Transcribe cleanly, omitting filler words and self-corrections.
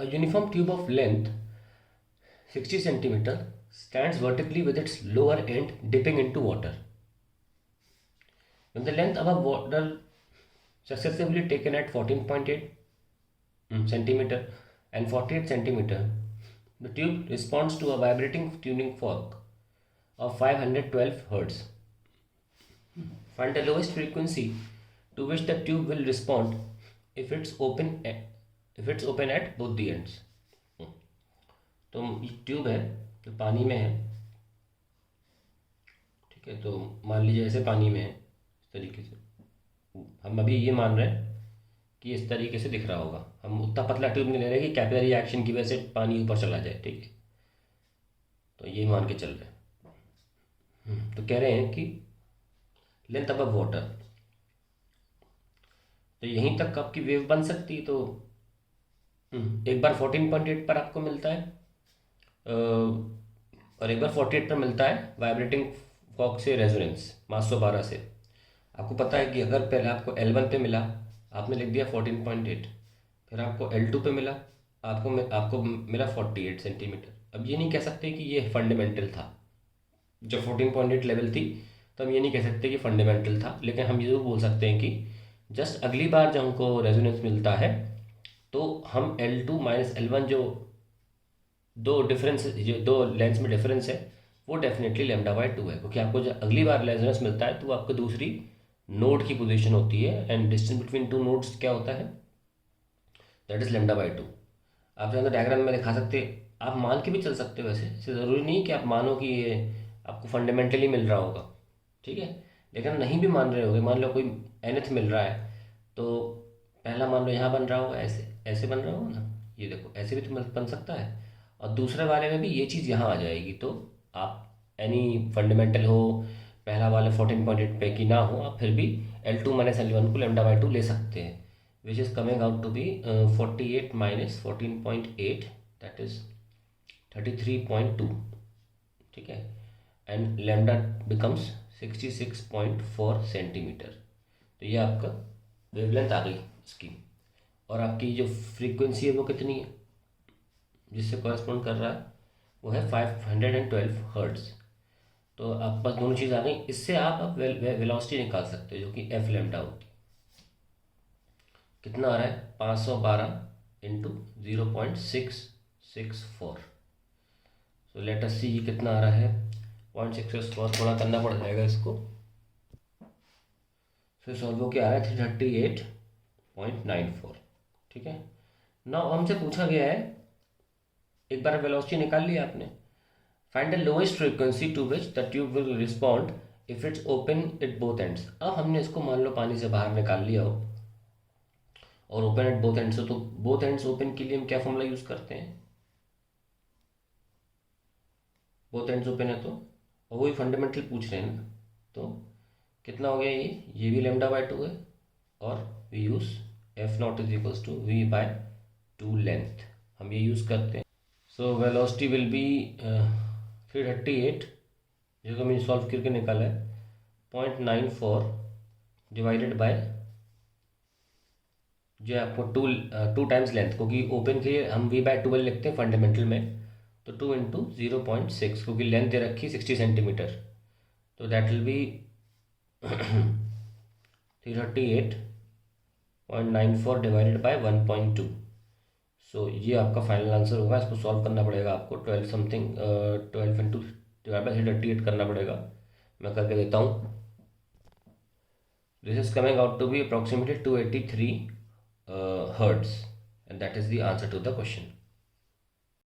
A uniform tube of length 60 centimeter stands vertically with its lower end dipping into water. When the length above water successively taken at 14.8 centimeter and 48 centimeter, the tube responds to a vibrating tuning fork of 512 Hz. Find the lowest frequency to which the tube will respond if it's open at both the ends. तो ये tube है जो पानी में है, ठीक है। तो मान लीजिए ऐसे पानी में है, इस तरीके से हम अभी ये मान रहे हैं कि इस तरीके से दिख रहा होगा। हम उतना पतला ट्यूब नहीं ले रहे कि कैपिलरी एक्शन की वजह से पानी ऊपर चला जाए, ठीक है। तो ये मान के चल रहे हैं। तो कह रहे हैं कि लेंथ अबव वाटर, तो यहीं तक आपकी वेव बन सकती। तो एक बार 14.8 पर आपको मिलता है और एक बार 48 पर मिलता है वाइब्रेटिंग फॉक से रेजोनेंस 512 से। आपको पता है कि अगर पहले आपको L1 पे मिला, आपने लिख दिया 14.8, फिर आपको L2 पे मिला, आपको मिला 48 सेंटीमीटर। अब ये नहीं कह सकते कि ये फंडामेंटल था। जब 14.8 लेवल थी तो हम ये नहीं कह सकते कि फंडामेंटल था, लेकिन हम ये ज़रूर बोल सकते हैं कि जस्ट अगली बार जब हमको रेजोनेंस मिलता है तो हम L2 माइनस L1 जो दो लेंस में डिफरेंस है वो डेफिनेटली λ/2 है, क्योंकि आपको जब अगली बार रेजोनेंस मिलता है तो आपको दूसरी नोड की पोजीशन होती है, and distance between two nodes क्या होता है, दैट इज λ/2। आप चाहे तो डायग्राम में दिखा सकते, आप मान के भी चल सकते हो। वैसे इससे ज़रूरी नहीं कि आप मानो कि ये आपको फंडामेंटली मिल रहा होगा, ठीक है। लेकिन नहीं भी मान रहे होगे, मान लो कोई nth मिल रहा है तो पहला मान लो यहाँ बन रहा होगा, ऐसे ऐसे बन रहा होगा ना, ये देखो ऐसे भी तो बन सकता है, और दूसरे वाले में भी ये चीज़ यहाँ आ जाएगी। तो आप एनी फंडामेंटल हो, पहला वाले 14.8 पे की ना हो, आप फिर भी L2 माइनस L1 को λ/2 ले सकते हैं, which is coming out to be 48 minus 14.8, that is 33.2, ठीक है। And lambda becomes 66.4 centimetre. तो ये आपका वेवलेंथ आ गई इसकी, और आपकी जो फ्रीक्वेंसी है वो कितनी है जिससे कॉरेस्पॉन्ड कर रहा है, वो है 512 हर्ट्ज। तो आप पास दोनों चीज़ आ गई। इससे आप वेलोसिटी निकाल सकते हो जो कि एफ लैम्डा होती है। कितना आ रहा है, 512 इंटू 0.664। सो लेट अस सी ये कितना आ रहा है, 0.664 थोड़ा करना पड़ जाएगा इसको। फिर सॉल्व हो के आ रहा है 338.94, ठीक है। ना हमसे पूछा गया है, एक बार वेलोसिटी निकाल लिया आपने, find the lowest frequency to which the tube will respond if it's open at both ends. अब हमने इसको मान लो पानी से बाहर निकाल लिया हो और ओपन एट बोथ एंड्स हो, तो बोथ एंड्स ओपन के लिए हम क्या फॉर्मूला यूज करते हैं, बोथ एंड्स ओपन है तो, और वही फंडामेंटल पूछ रहे हैं ना। तो कितना हो गया, ये भी λ/2 है, और we use F not is equals to v/2 length, हम ये यूज़ करते हैं। सो वेलोसिटी विल बी 338, जो हमने सॉल्व करके निकाला है 0.94 डिवाइडेड बाय जो है आपको टू टाइम्स लेंथ, क्योंकि ओपन के लिए हम v/12 लिखते हैं फंडामेंटल में, तो 2 इंटू 0.6, क्योंकि लेंथ दे रखी 60 सेंटीमीटर, तो that will be 338.94 divided by 1.2। सो ये आपका फाइनल आंसर होगा। इसको सॉल्व करना पड़ेगा आपको 12 इंटू डिवाइड बाई 338 करना पड़ेगा। मैं करके देता हूँ। This is coming out to be approximately 283 hertz, and that is the answer to the question.